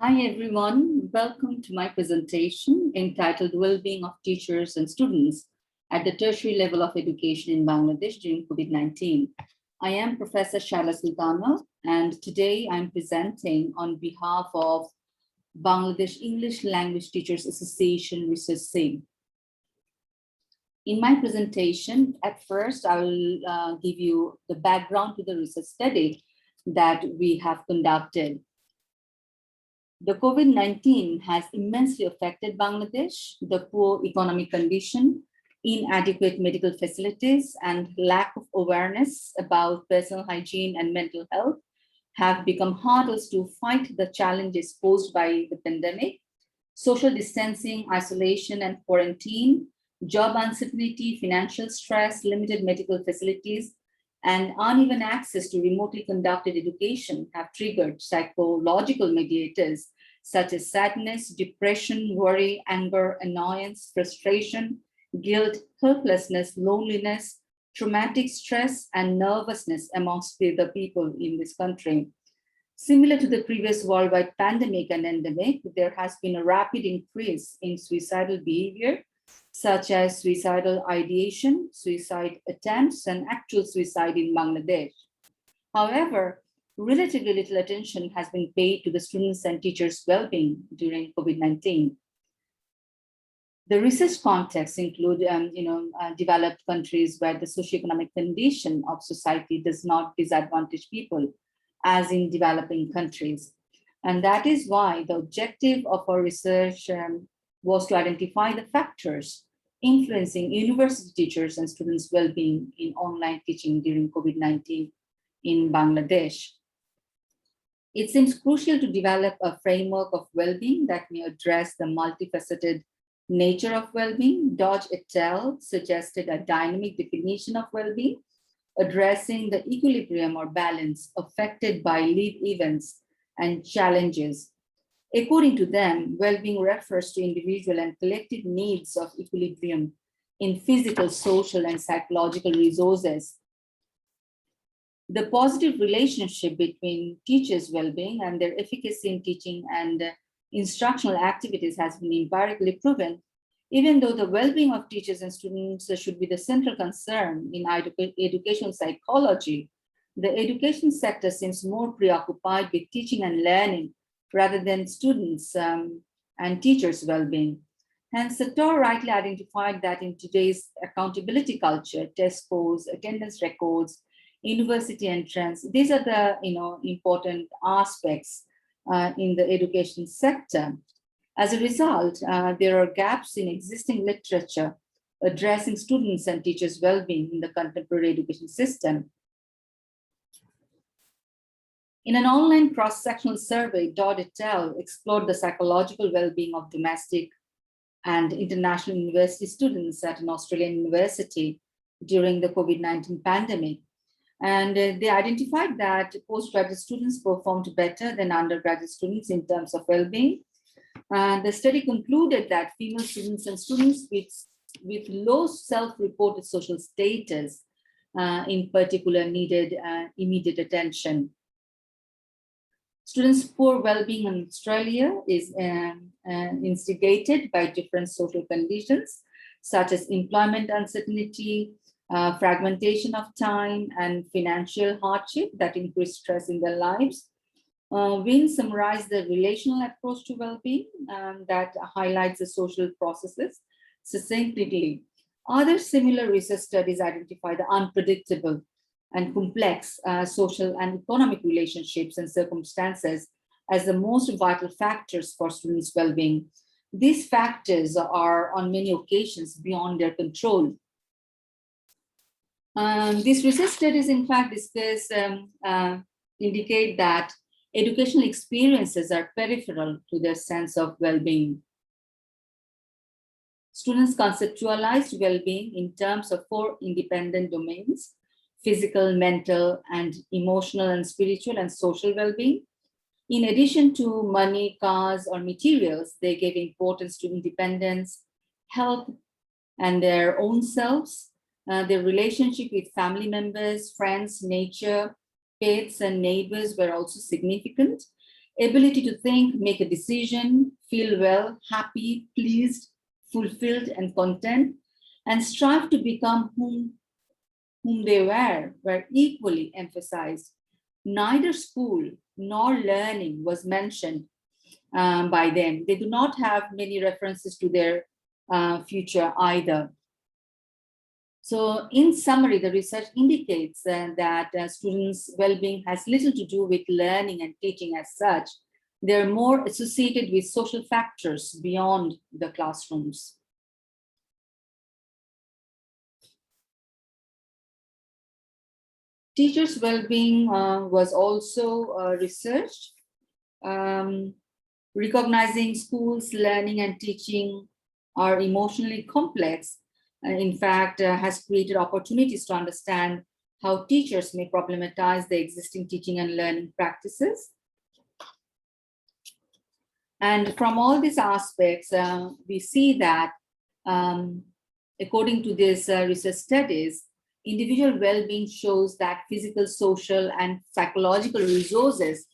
Hi everyone, welcome to my presentation entitled Wellbeing of Teachers and Students at the Tertiary Level of Education in Bangladesh during COVID-19. I am Professor Shaila Sultana, and today I'm presenting on behalf of Bangladesh English Language Teachers Association Research Team. In my presentation, at first, I will give you the background to the research study that we have conducted. The COVID-19 has immensely affected Bangladesh. The poor economic condition, inadequate medical facilities, and lack of awareness about personal hygiene and mental health have become hurdles to fight the challenges posed by the pandemic. Social distancing, isolation, and quarantine, job uncertainty, financial stress, limited medical facilities, and uneven access to remotely conducted education have triggered psychological mediators such as sadness, depression, worry, anger, annoyance, frustration, guilt, helplessness, loneliness, traumatic stress, and nervousness amongst the people in this country. Similar to the previous worldwide pandemic and endemic, there has been a rapid increase in suicidal behavior, such as suicidal ideation, suicide attempts, and actual suicide in Bangladesh. However, relatively little attention has been paid to the students' and teachers' well-being during COVID-19. The research context include developed countries where the socioeconomic condition of society does not disadvantage people, as in developing countries. And that is why the objective of our research was to identify the factors influencing university teachers and students' well-being in online teaching during COVID-19 in Bangladesh. It seems crucial to develop a framework of well-being that may address the multifaceted nature of well-being. Dodge et al. Suggested a dynamic definition of well-being, addressing the equilibrium or balance affected by live events and challenges. According to them, well-being refers to individual and collective needs of equilibrium in physical, social, and psychological resources. The positive relationship between teachers' well-being and their efficacy in teaching and instructional activities has been empirically proven, even though the well-being of teachers and students should be the central concern in educational psychology. The education sector seems more preoccupied with teaching and learning rather than students and teachers' well-being. Hence, Sator rightly identified that in today's accountability culture, test scores, attendance records, university entrance, these are the important aspects in the education sector. As a result, there are gaps in existing literature addressing students and teachers' well-being in the contemporary education system. In an online cross-sectional survey, Dodd et al. Explored the psychological well-being of domestic and international university students at an Australian university during the COVID-19 pandemic. And they identified that postgraduate students performed better than undergraduate students in terms of well-being. The study concluded that female students and students with low self-reported social status in particular needed immediate attention. Students' poor well-being in Australia is instigated by different social conditions, such as employment uncertainty, fragmentation of time, and financial hardship that increase stress in their lives. Wynne summarized the relational approach to well-being that highlights the social processes succinctly. Other similar research studies identify the unpredictable and complex social and economic relationships and circumstances as the most vital factors for students' well-being. These factors are on many occasions beyond their control. These research studies, in fact, indicate that educational experiences are peripheral to their sense of well-being. Students conceptualized well-being in terms of 4 independent domains: physical, mental, and emotional, and spiritual and social well-being. In addition to money, cars, or materials, they gave importance to independence, health, and their own selves, their relationship with family members, friends, nature, pets, and neighbors were also significant. ability to think, make a decision, feel well, happy, pleased, fulfilled, and content, and strive to become whom they were equally emphasized. Neither school nor learning was mentioned by them. They do not have many references to their future either. So in summary, the research indicates that students' well-being has little to do with learning and teaching as such. They're more associated with social factors beyond the classrooms. Teachers' well-being was also researched, recognizing schools' learning and teaching are emotionally complex. In fact, has created opportunities to understand how teachers may problematize the existing teaching and learning practices. And from all these aspects, we see that according to these research studies, individual well-being shows that physical, social, and psychological resources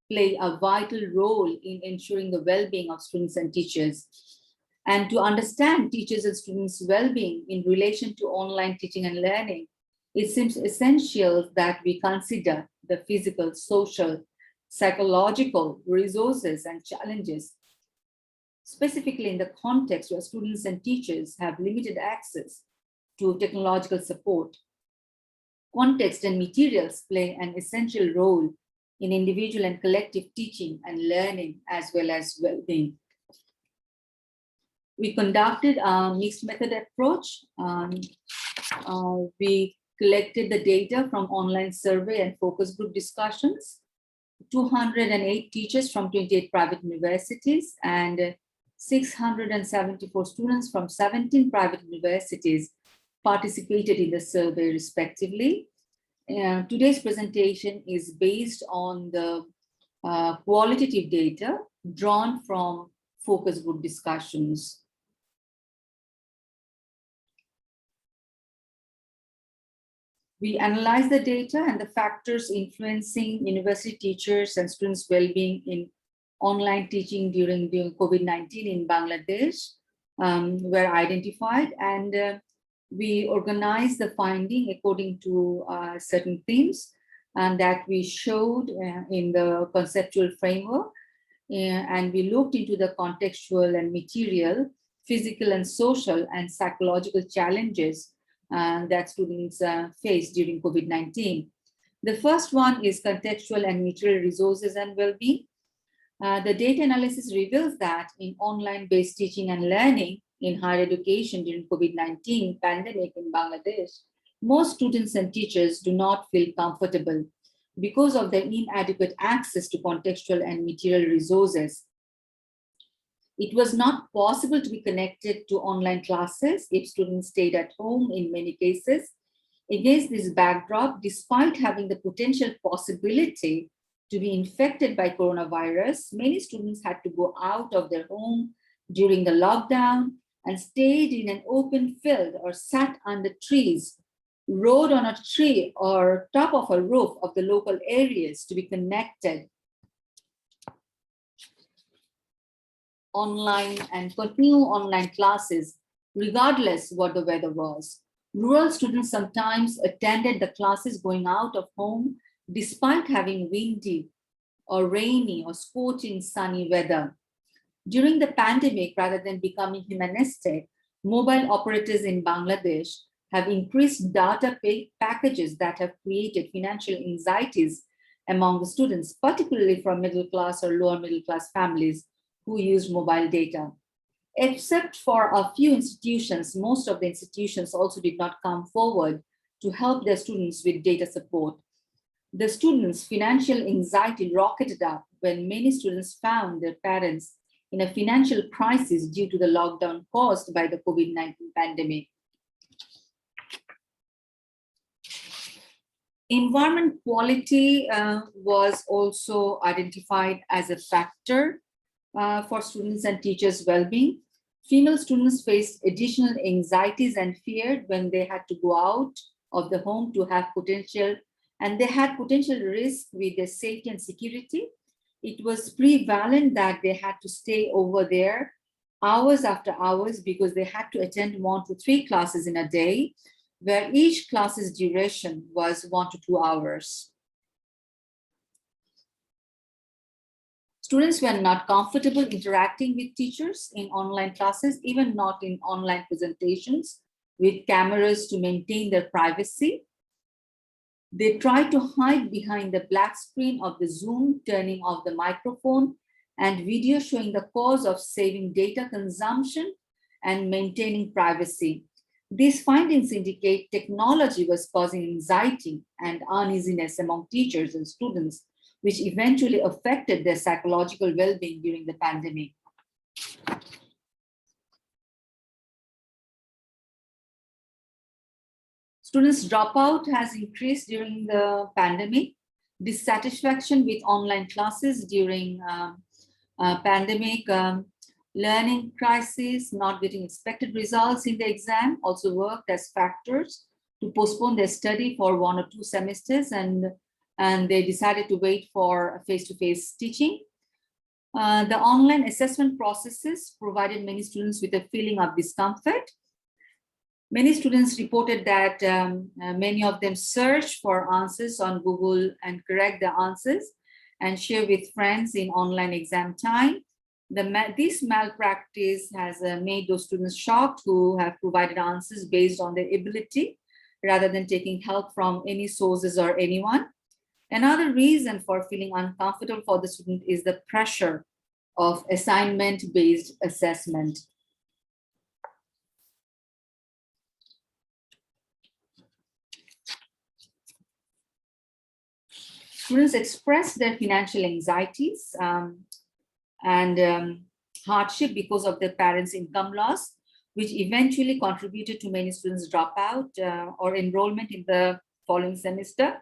play a vital role in ensuring the well-being of students and teachers. And to understand teachers and students' well-being in relation to online teaching and learning, it seems essential that we consider the physical, social, psychological resources and challenges, specifically in the context where students and teachers have limited access to technological support. Context and materials play an essential role in individual and collective teaching and learning, as well as well-being. We conducted a mixed method approach. We collected the data from online survey and focus group discussions. 208 teachers from 28 private universities and 674 students from 17 private universities participated in the survey respectively. Today's presentation is based on the qualitative data drawn from focus group discussions. We analyze the data and the factors influencing university teachers and students' well-being in online teaching during COVID-19 in Bangladesh were identified, and we organized the finding according to certain themes and that we showed in the conceptual framework, and we looked into the contextual and material, physical and social and psychological challenges that students face during COVID-19. The first one is contextual and material resources and well-being. The data analysis reveals that in online-based teaching and learning in higher education during COVID-19 pandemic in Bangladesh, most students and teachers do not feel comfortable because of their inadequate access to contextual and material resources. It was not possible to be connected to online classes if students stayed at home in many cases. Against this backdrop, despite having the potential possibility to be infected by coronavirus, many students had to go out of their home during the lockdown and stayed in an open field or sat under trees, rode on a tree or top of a roof of the local areas to be connected online and continue online classes, regardless what the weather was. Rural students sometimes attended the classes going out of home despite having windy or rainy or scorching sunny weather. During the pandemic, rather than becoming humanistic, mobile operators in Bangladesh have increased data packages that have created financial anxieties among the students, particularly from middle class or lower middle class families who use mobile data. Except for a few institutions, most of the institutions also did not come forward to help their students with data support. The students' financial anxiety rocketed up when many students found their parents in a financial crisis due to the lockdown caused by the COVID-19 pandemic. Environment quality was also identified as a factor for students and teachers' well-being. Female students faced additional anxieties and feared when they had to go out of the home to have potential, and they had potential risk with their safety and security. it was prevalent that they had to stay over there hours after hours because they had to attend 1 to 3 classes in a day, where each class's duration was 1 to 2 hours. Students were not comfortable interacting with teachers in online classes, even not in online presentations with cameras to maintain their privacy. They tried to hide behind the black screen of the Zoom, turning off the microphone and video showing the cause of saving data consumption and maintaining privacy. These findings indicate technology was causing anxiety and uneasiness among teachers and students, which eventually affected their psychological well-being during the pandemic. Students' dropout has increased during the pandemic. Dissatisfaction with online classes during pandemic, learning crisis, not getting expected results in the exam also worked as factors to postpone their study for 1 or 2 semesters, and they decided to wait for face-to-face teaching. The online assessment processes provided many students with a feeling of discomfort. Many students reported that many of them search for answers on Google and correct the answers and share with friends in online exam time. This malpractice has made those students shocked who have provided answers based on their ability rather than taking help from any sources or anyone. Another reason for feeling uncomfortable for the student is the pressure of assignment-based assessment. Students express their financial anxieties and hardship because of their parents' income loss, which eventually contributed to many students' dropout or enrollment in the following semester.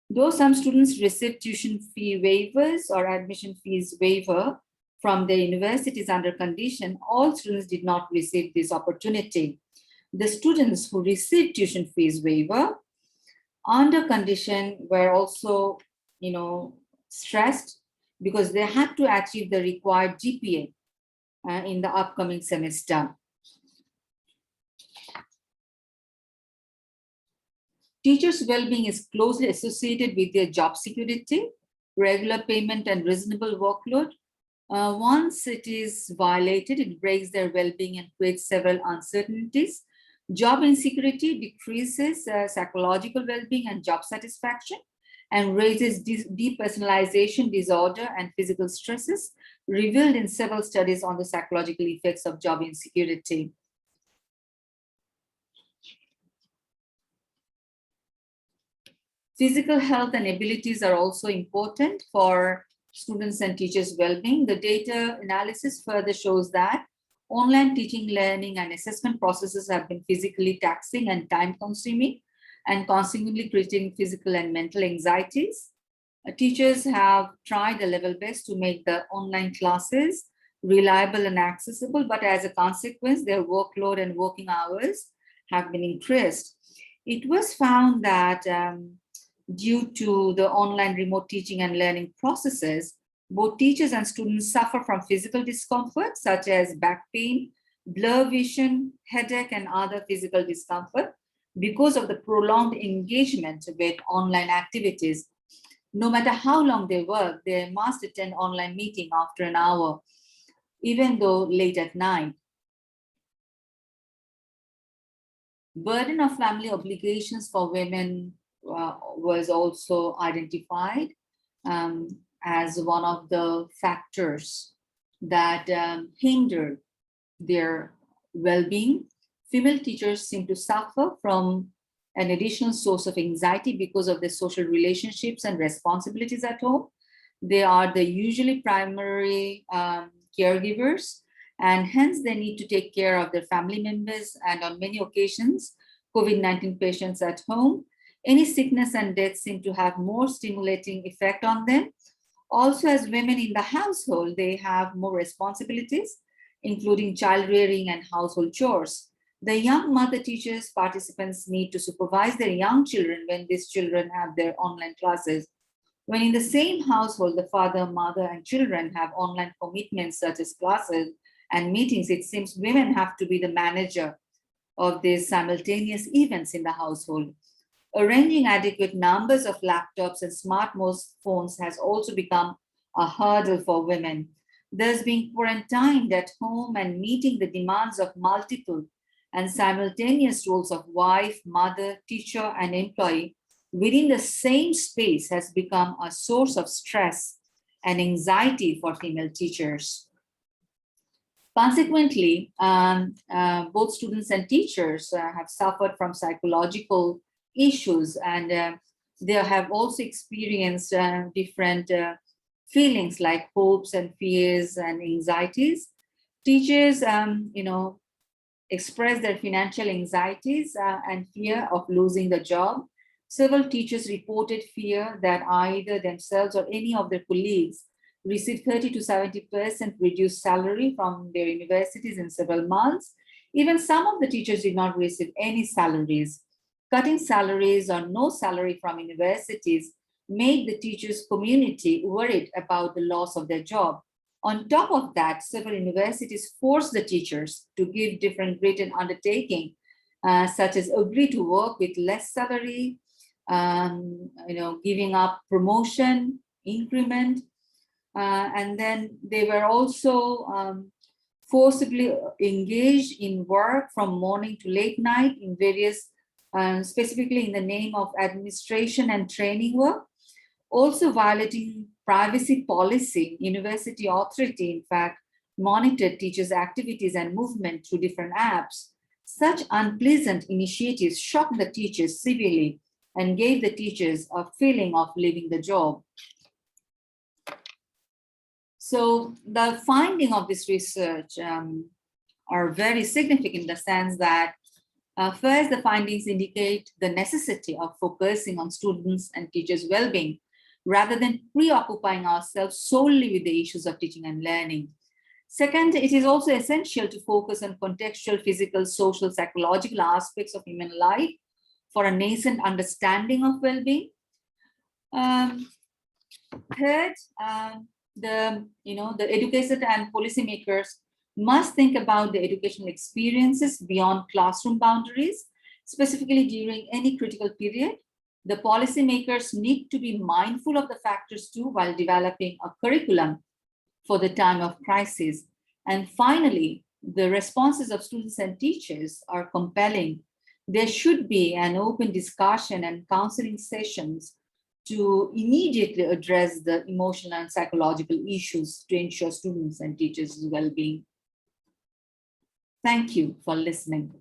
Though some students received tuition fee waivers or admission fees waiver from their universities under condition, all students did not receive this opportunity. The students who received tuition fees waiver under condition were also, stressed because they had to achieve the required GPA in the upcoming semester. Teachers' well-being is closely associated with their job security, regular payment, and reasonable workload. Once it is violated, it breaks their well-being and creates several uncertainties. Job insecurity decreases psychological well-being and job satisfaction and raises depersonalization disorder and physical stresses revealed in several studies on the psychological effects of job insecurity. Physical health and abilities are also important for students and teachers' well-being. The data analysis further shows that online teaching, learning, and assessment processes have been physically taxing and time-consuming, and consequently creating physical and mental anxieties. Teachers have tried their level best to make the online classes reliable and accessible, but as a consequence, their workload and working hours have been increased. It was found that due to the online remote teaching and learning processes, both teachers and students suffer from physical discomfort, such as back pain, blur vision, headache, and other physical discomfort because of the prolonged engagement with online activities. No matter how long they work, they must attend online meeting after an hour, even though late at night. Burden of family obligations for women was also identified as one of the factors that hindered their well-being. Female teachers seem to suffer from an additional source of anxiety because of their social relationships and responsibilities at home. They are the usually primary caregivers, and hence they need to take care of their family members and on many occasions, COVID-19 patients at home. Any sickness and death seem to have more stimulating effect on them. Also, as women in the household, they have more responsibilities, including child rearing and household chores. The young mother teachers participants need to supervise their young children when these children have their online classes. When in the same household, the father, mother, and children have online commitments such as classes and meetings, it seems women have to be the manager of these simultaneous events in the household. Arranging adequate numbers of laptops and smartphones has also become a hurdle for women. Thus, being quarantined at home and meeting the demands of multiple and simultaneous roles of wife, mother, teacher, and employee within the same space has become a source of stress and anxiety for female teachers. Consequently, both students and teachers have suffered from psychological issues, and they have also experienced different feelings like hopes and fears and anxieties. Teachers, express their financial anxieties and fear of losing the job. Several teachers reported fear that either themselves or any of their colleagues received 30 to 70% reduced salary from their universities in several months. Even some of the teachers did not receive any salaries. Cutting salaries or no salary from universities made the teachers' community worried about the loss of their job. On top of that, several universities forced the teachers to give different written undertaking, such as agree to work with less salary, giving up promotion, increment, and then they were also forcibly engaged in work from morning to late night in various, specifically in the name of administration and training work, also violating privacy policy. University authority, in fact, monitored teachers' activities and movement through different apps. Such unpleasant initiatives shocked the teachers severely and gave the teachers a feeling of leaving the job. So the finding of this research are very significant in the sense that first, the findings indicate the necessity of focusing on students and teachers' well-being rather than preoccupying ourselves solely with the issues of teaching and learning. Second, it is also essential to focus on contextual, physical, social, psychological aspects of human life for a nascent understanding of well-being. Third, the educators and policymakers must think about the educational experiences beyond classroom boundaries, specifically during any critical period. The policymakers need to be mindful of the factors too while developing a curriculum for the time of crisis. And finally, the responses of students and teachers are compelling. There should be an open discussion and counseling sessions to immediately address the emotional and psychological issues to ensure students and teachers' well-being. Thank you for listening.